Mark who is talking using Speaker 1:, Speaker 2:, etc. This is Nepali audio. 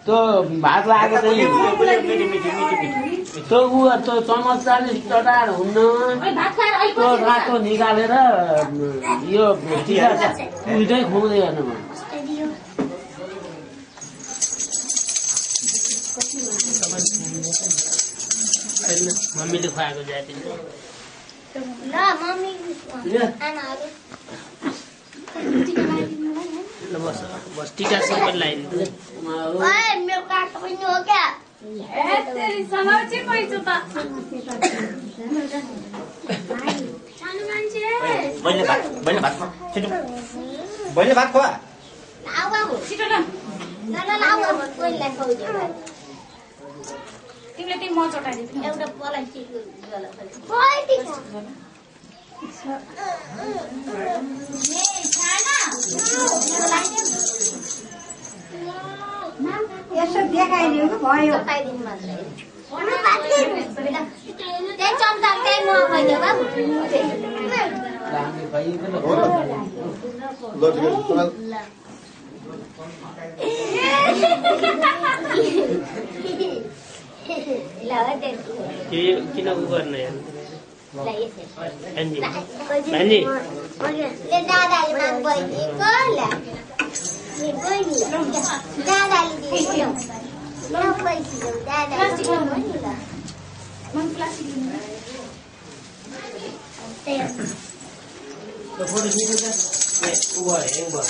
Speaker 1: तो भात लागेको चाहिँ त्यो चमचले चटाएर हुन्न त्यो रातो निकालेर यो उल्टै खुवाउँदै गर्नु मम्मीले खुवाएको जाति ल मम्मी आमाहरु ल बस टीका सब लगाइदिनु ओए मेरो काट पनि हो क्या ए तेरी समाउची पैसो त सानो मान्छे बहिले भात खा छिटो बहिले भात खा आउ बाबु छिटो न लाउ कोइलाई खुवाउँछु तिमीले तिमी म चटाइदिनु एउटा पलाई छिटो गला खोइ ठीक
Speaker 2: यसो देखाइदिनु भयो
Speaker 1: चटाइदिनु मात्रै त्यही चम्चा त्यही म खैदियो बाबु किन उ गर्ने भान्जी ले दादाले माग बहिनीको ला नि बहिनी दादाले दियो ल पैसा दादाले दियो नि ल मन प्लास्टिक दिनु
Speaker 3: तो फोटो खींचो क्या वो है एक बार